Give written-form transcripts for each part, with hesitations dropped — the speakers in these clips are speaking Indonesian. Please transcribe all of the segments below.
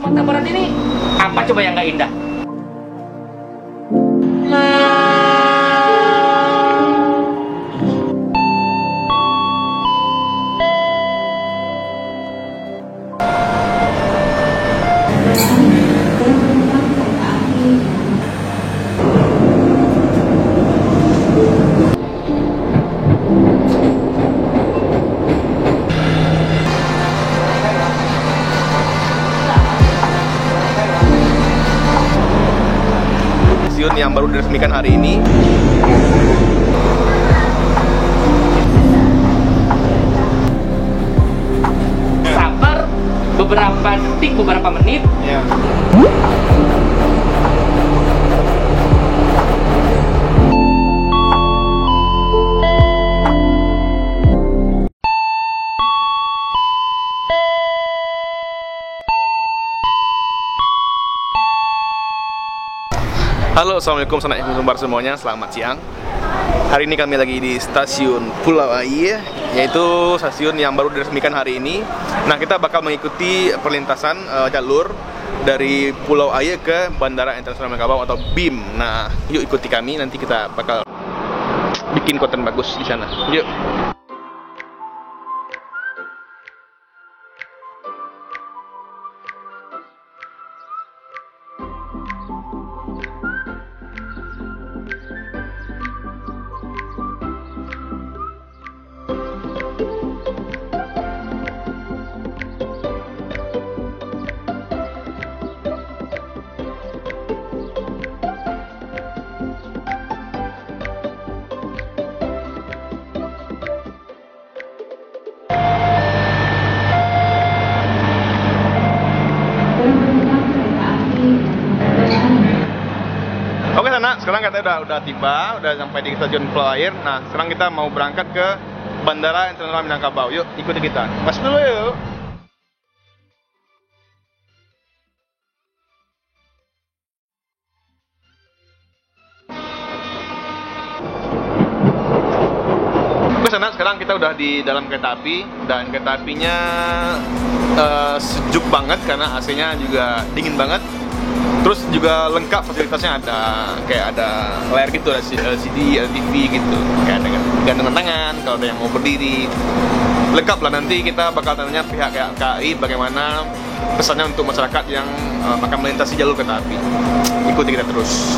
Sumatera Barat ini apa coba yang nggak indah? Stasiun yang baru diresmikan hari ini. Sabar beberapa detik, beberapa menit. Ya. Halo, assalamualaikum sanak sumbar semuanya, selamat siang. Hari ini kami lagi di stasiun Pulau Ai, yaitu stasiun yang baru diresmikan hari ini. Nah, kita bakal mengikuti perlintasan jalur dari Pulau Ai ke Bandara Internasional Minangkabau atau BIM. Nah, yuk ikuti kami, nanti kita bakal bikin konten bagus di sana. Yuk. Oke sana, sekarang kita udah tiba, udah sampai di stasiun Pulau Air. Nah, sekarang kita mau berangkat ke Bandara Internasional Minangkabau. Yuk, ikuti kita. Masuk dulu yuk. Oke sana, sekarang kita udah di dalam kereta api dan kereta apinya sejuk banget karena AC-nya juga dingin banget. Terus juga lengkap fasilitasnya, ada kayak ada layar gitu, ada LCD, LTV gitu, kayak ada gantungan tangan kalau ada yang mau berdiri. Lengkap lah, nanti kita bakal tanya pihak KAI bagaimana pesannya untuk masyarakat yang akan melintasi jalur kereta api. Ikuti kita terus.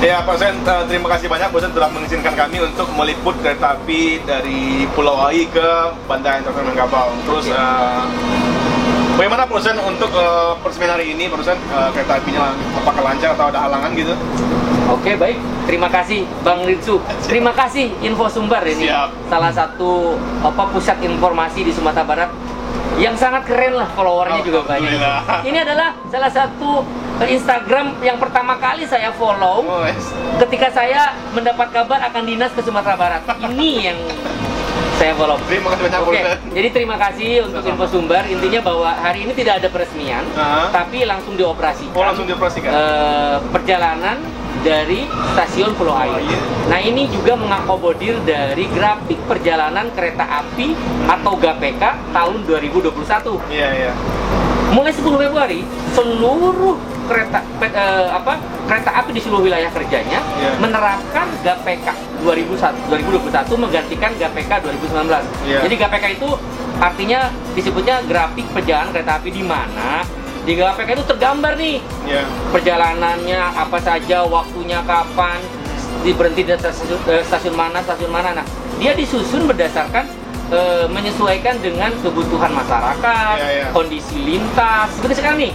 Ya Pak Sen, terima kasih banyak Bosen telah mengizinkan kami untuk meliput kereta api dari Pulau Ai ke Bandara Internasional Minangkabau. Terus bagaimana Bosen untuk peresmian hari ini, Bosen kereta apinya apakah lancar atau ada halangan gitu? Oke, baik. Terima kasih Bang Ritsu. Terima kasih Info Sumbar ini. Siap. Salah satu pusat informasi di Sumatera Barat yang sangat keren lah, followernya juga banyak. Ini adalah salah satu Instagram yang pertama kali saya follow ketika saya mendapat kabar akan dinas ke Sumatera Barat. Ini yang saya follow. Terima kasih banyak. Oke, jadi terima kasih untuk Info Sumbar. Intinya bahwa hari ini tidak ada peresmian, tapi langsung dioperasikan. Oh, langsung dioperasikan. Perjalanan dari stasiun Pulau Ai. Nah, ini juga mengakomodir dari grafik perjalanan kereta api atau GAPK tahun 2021. Iya, iya. Mulai 10 Februari, seluruh kereta api di seluruh wilayah kerjanya menerapkan GAPK 2021 menggantikan GAPK 2019. Jadi GAPK itu artinya disebutnya grafik perjalanan kereta api, di mana di GAPK itu tergambar nih perjalanannya apa saja, waktunya kapan, berhenti di stasiun mana. Nah, dia disusun berdasarkan menyesuaikan dengan kebutuhan masyarakat, kondisi lintas. Seperti sekarang nih,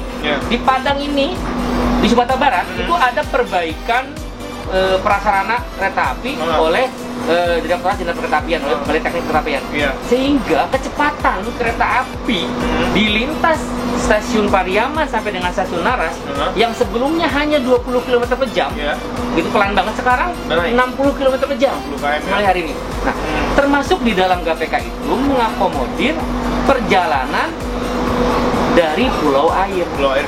di Padang ini, di Sumatera Barat, itu ada perbaikan prasarana kereta api oleh Direktorat Jenderal Perkereta Apian, oleh Balai Teknik Kereta Apian. Sehingga kecepatan kereta api di lintas stasiun Pariaman sampai dengan stasiun Naras yang sebelumnya hanya 20 km per jam, gitu pelan banget, sekarang 60 km per jam mulai hari ini. Nah, termasuk di dalam GAPK itu mengakomodir perjalanan dari Pulau Air. Pulau Air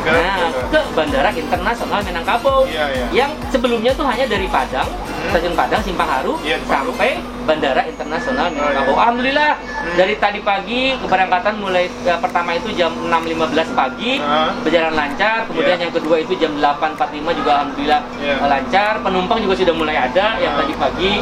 ke Bandara Internasional Minangkabau. Yang sebelumnya tuh hanya dari Padang, stasiun Padang Simpang Haru sampai Bandara Internasional Minangkabau. Alhamdulillah dari tadi pagi keberangkatan mulai pertama itu jam 6.15 pagi berjalan lancar, kemudian yang kedua itu jam 8.45 juga alhamdulillah lancar. Penumpang juga sudah mulai ada yang tadi pagi.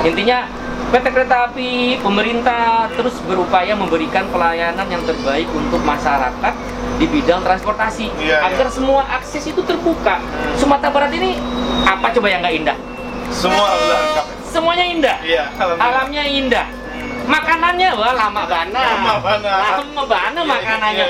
Intinya PT Kereta Api, pemerintah terus berupaya memberikan pelayanan yang terbaik untuk masyarakat di bidang transportasi agar semua akses itu terbuka. Sumatera Barat ini apa coba yang nggak indah? Semua lengkap. Semuanya indah. Alamnya indah. Makanannya wah lama bana makanannya.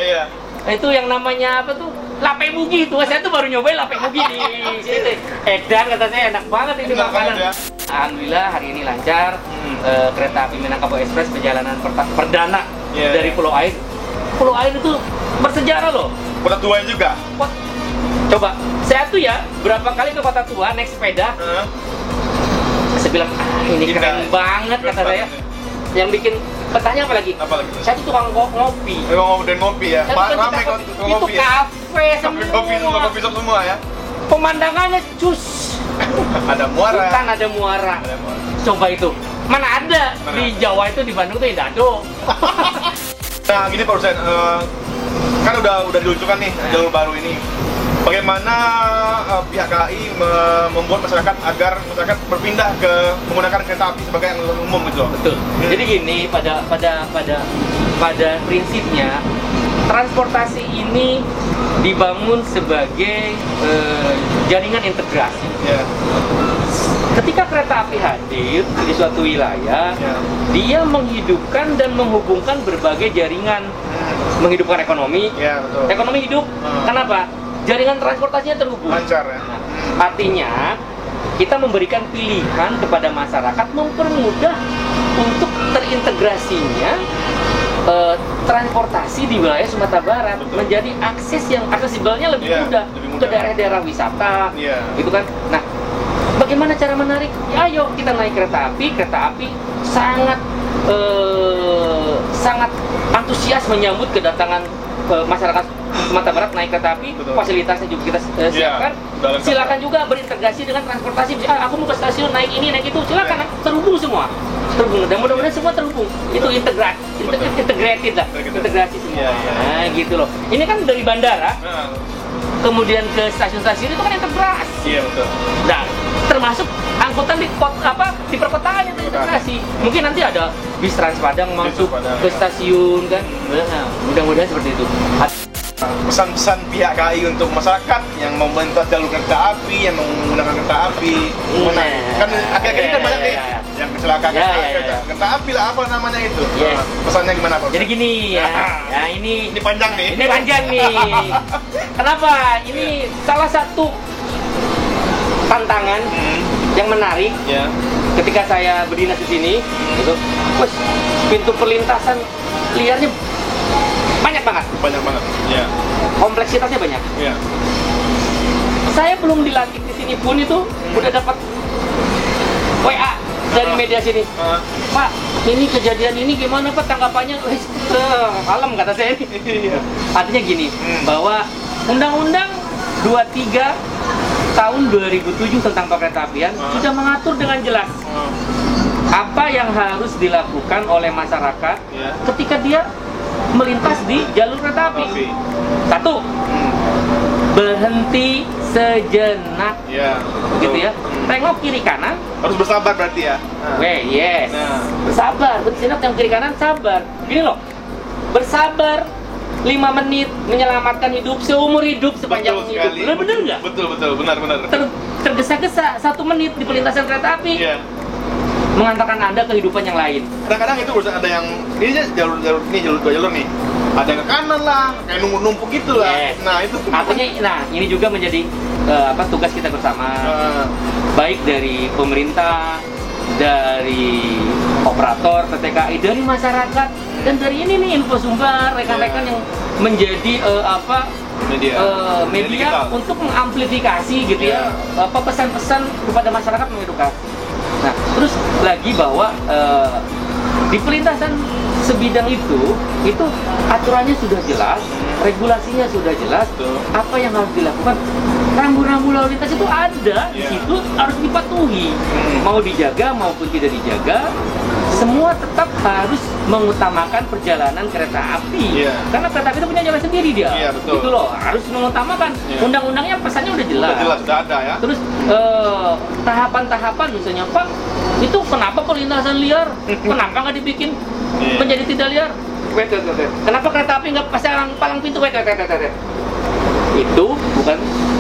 Itu yang namanya apa tuh? Lape Mugi tuh. Saya tuh baru nyobain Lape Mugi di sini. Edan kata saya enak banget ini makanan. Alhamdulillah hari ini lancar. Kereta api Minangkabau Express perjalanan perdana dari Pulau Air. Pulau Air itu bersejarah loh. Kota Tua juga. Coba, saya tuh ya berapa kali ke Kota Tua naik sepeda. Saya bilang ini keren banget kata saya. Yang bikin bertanya apa lagi? Saya tuh tukang ngopi. Dan ngopi ya. Ramai kok itu kafe semua. Kopi semua ya. Pemandangannya cus. Ada muara. Hutan ada muara. Coba itu. Mana ada di Jawa itu, di Bandung tuh Indado. Nah gini Pak Hussein, kan udah diluncurkan nih jalur baru ini. Bagaimana pihak KAI membuat masyarakat agar masyarakat berpindah ke menggunakan kereta api sebagai angkutan umum gitu? Betul. Jadi gini, pada prinsipnya transportasi ini dibangun sebagai jaringan integrasi. Ketika kereta api hadir di suatu wilayah, dia menghidupkan dan menghubungkan berbagai jaringan, menghidupkan ekonomi, ekonomi hidup. Kenapa? Jaringan transportasinya terhubung. Lancar ya. Artinya kita memberikan pilihan kepada masyarakat, mempermudah untuk terintegrasinya transportasi di wilayah Sumatera Barat. Menjadi akses yang aksesibelnya lebih mudah ke daerah-daerah wisata, gitu kan. Nah, bagaimana cara menarik? Ya, ayo kita naik kereta api. Kereta api sangat antusias menyambut kedatangan masyarakat Sumatera Barat naik kereta api. Fasilitasnya juga kita siapkan. Silakan juga berintegrasi dengan transportasi. Aku mau ke stasiun naik ini naik itu, silakan. Terhubung semua. Terhubung. Dan mudah-mudahan semua terhubung. Itu integrated lah. Integrasi semua. Nah gitu loh. Ini kan dari bandara. Kemudian ke stasiun-stasiun itu kan integrasi. Iya betul. Nah, termasuk angkutan di perkotaan itu integrasi. Mungkin nanti ada bis Trans Padang masuk ke stasiun kan. Nah, mudah-mudahan seperti itu. Pesan-pesan pihak KAI untuk masyarakat yang mau melintas jalur kereta api, yang menggunakan kereta api, kan akhir-akhir ini kan banyak nih yang kecelakaan kereta api lah, apa namanya itu. Pesannya gimana Pak? Jadi gini ya, ini panjang nih. Ini panjang nih. Kenapa? Ini salah satu tantangan yang menarik. Ketika saya berdinas di sini, gitu, pintu perlintasan liarnya banyak banget. Kompleksitasnya banyak. Saya belum dilantik di sini pun itu udah dapat WA dari media sini. Pak, ini kejadian ini gimana Pak tanggapannya? Kalem kata saya ini. Artinya gini, bahwa Undang-Undang 23 tahun 2007 tentang perkeretaapian sudah mengatur dengan jelas apa yang harus dilakukan oleh masyarakat ketika dia melintas di jalur kereta api. Satu, berhenti sejenak, gitu ya. Tengok kiri kanan. Harus bersabar berarti ya. Bersabar. Berhenti sejenak, yang kiri kanan sabar. Gini loh, bersabar 5 menit menyelamatkan hidup seumur hidup sepanjang hidup. Benar nggak? Betul, benar. Tergesa-gesa 1 menit di perlintasan kereta api. Mengantarkan Anda kehidupan yang lain. Kadang-kadang itu ada yang ini jalur nih. Ada yang ke kanan lah, kayak numpuk gitu lah. Nah, itu artinya ini juga menjadi tugas kita bersama. Baik dari pemerintah, dari operator PT KAI, dari masyarakat, dan dari ini nih info sumber rekan-rekan yang menjadi media untuk mengamplifikasi gitu ya pesan-pesan kepada masyarakat, mengedukasi. Nah, terus lagi bahwa di perlintasan sebidang itu aturannya sudah jelas, regulasinya sudah jelas, apa yang harus dilakukan. Rambu-rambu lalu lintas itu ada di situ, harus dipatuhi. Mau dijaga maupun tidak dijaga, semua tetap harus mengutamakan perjalanan kereta api. Karena kereta api itu punya jalan sendiri dia. Betul. Gitu loh, harus mengutamakan. Undang-undangnya pesannya udah jelas. Sudah ada ya. Terus tahapan-tahapan misalnya, Pak, itu kenapa perlintasan liar? Kenapa nggak dibikin menjadi tidak liar? Wait. Kenapa kereta api nggak pasang palang pintu? Wait. Itu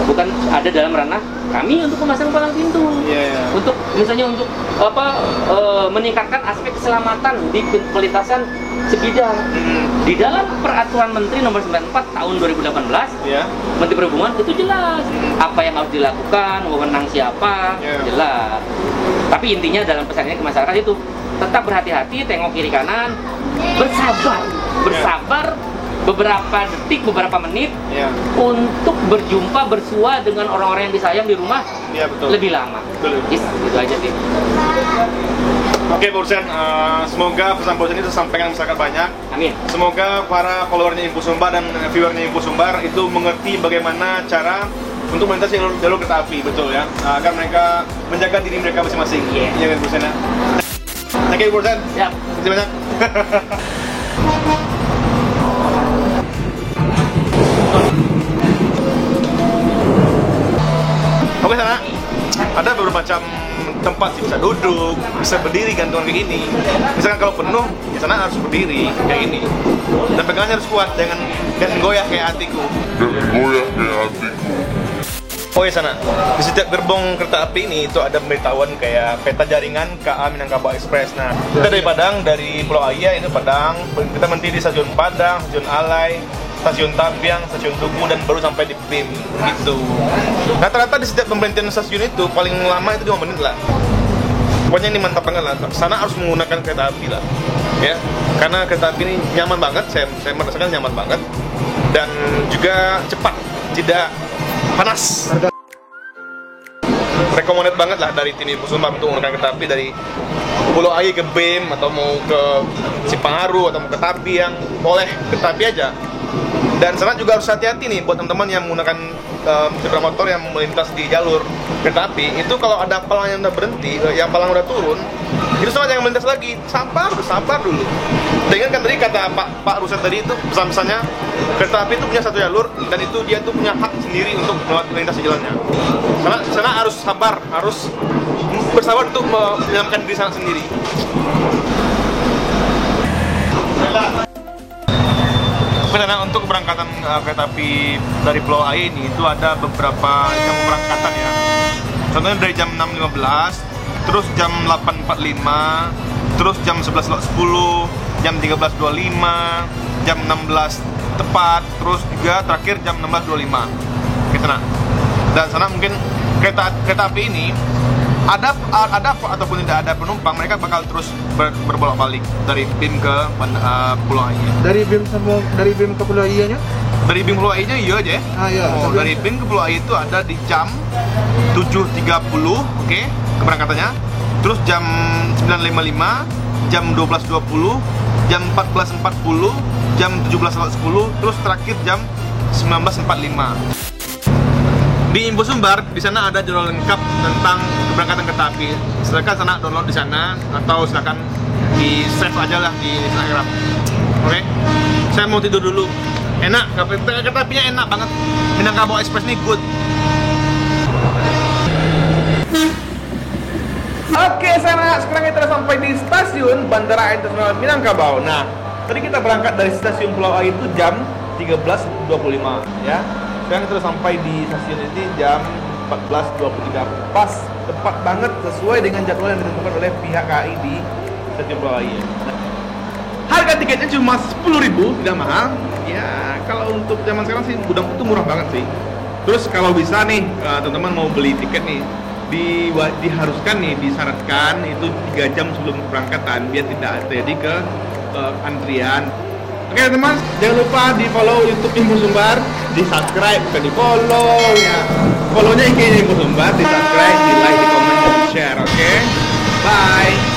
bukan ada dalam ranah kami untuk memasang palang pintu. Untuk misalnya untuk meningkatkan aspek keselamatan di pelintasan sebidang. Di dalam peraturan Menteri nomor 94 tahun 2018, Menteri Perhubungan itu jelas apa yang harus dilakukan, wewenang siapa, jelas. Tapi intinya dalam pesannya ke masyarakat itu tetap berhati-hati, tengok kiri kanan, bersabar beberapa detik, beberapa menit untuk berjumpa, bersua dengan orang-orang yang disayang di rumah lebih lama. Gitu aja sih. Oke, Borusan, semoga pesan Borusan itu sampaikan masyarakat banyak. Amin. Semoga para followernya Info Sumbar dan viewernya Info Sumbar itu mengerti bagaimana cara untuk melintasi jalur kereta api, betul ya, agar mereka menjaga diri mereka masing-masing. Iya kan, Borusan ya. Thank you, Borusan. Ya. Terima kasih banyak. Oke, sana ada beberapa macam tempat sih, bisa duduk, bisa berdiri gantungan kayak gini. Misalkan kalau penuh, di sana harus berdiri kayak gini. Dan pegangannya harus kuat, jangan goyah kayak hatiku. Oh ya, sana di setiap gerbong kereta api ini itu ada pemberitahuan kayak peta jaringan KA Minangkabau Express. Nah, kita dari Padang, dari Pulau Aya ini Padang, kita berhenti di stasiun Padang, stasiun Alai, stasiun Tampiang, stasiun Tugu, dan baru sampai di BIM gitu. Rata-rata di setiap pemberhentian stasiun itu paling lama itu 5 menit lah. Pokoknya ini mantap banget lah. Sana harus menggunakan kereta api lah, ya. Karena kereta api ini nyaman banget, saya merasakan nyaman banget, dan juga cepat, tidak panas. Recommended banget lah dari tim Info Sumbar untuk menggunakan kereta api dari Pulau Ai ke BIM, atau mau ke Cipangaru atau mau ke Tampiang, boleh kereta api aja. Dan sana juga harus hati-hati nih buat teman-teman yang menggunakan sepeda motor yang melintas di jalur kereta api. Itu kalau ada palang yang udah berhenti, yang palang udah turun, itu sama jangan melintas lagi. Sabar dulu. Dengan kan tadi kata Pak Ruset tadi itu pesan-pesannya, kereta api itu punya satu jalur dan itu dia tuh punya hak sendiri untuk melintasi jalannya. Sana harus sabar, harus bersabar untuk menyelamatkan diri sana sendiri. Karena untuk keberangkatan kereta api dari Pulau Ai ini itu ada beberapa jam keberangkatan ya. Contohnya dari jam 6.15, terus jam 8.45, terus jam 11.10, jam 13.25, jam 16 tepat, terus juga terakhir jam 16.25. Gitu nah. Dan sana mungkin kereta api ini ada ataupun tidak ada penumpang, mereka bakal terus berbolak-balik dari BIM ke Pulau Ai. Dari BIM ke Pulau Ai nya? Dari BIM Pulau Ai nya iya aja. Iya. Dari BIM ke Pulau Ai itu ada di jam 7.30, oke, keberangkatannya. Terus jam 9.55, jam 12.20, jam 14.40, jam 17.10, terus terakhir jam 19.45. Di Info Sumbar, di sana ada jurnal lengkap tentang keberangkatan kereta api. Silakan sana download di sana, atau silakan di save aja lah di Instagram. Oke? Saya mau tidur dulu. Enak, kereta apinya enak banget. Minangkabau Express ini good. Oke, sana sekarang kita sudah sampai di stasiun Bandara Internasional Minangkabau. Nah, tadi kita berangkat dari stasiun Pulau Ai itu jam 13.25 ya. Sekarang kita sudah sampai di stasiun ini jam 14.23. Pas, tepat banget sesuai dengan jadwal yang ditentukan oleh pihak KAI di stasiun Pulau Ai. Nah, harga tiketnya cuma 10.000, tidak mahal. Ya, kalau untuk zaman sekarang sih udah itu murah banget sih. Terus kalau bisa nih, teman-teman mau beli tiket nih, diharuskan nih, disyaratkan itu 3 jam sebelum keberangkatan biar tidak terjadi ke antrian. Oke teman, jangan lupa di follow YouTube Info Sumbar, di subscribe, bukan di follow ya. Follownya IG Info Sumbar, di subscribe, di like, di komen, dan di share. Oke, bye.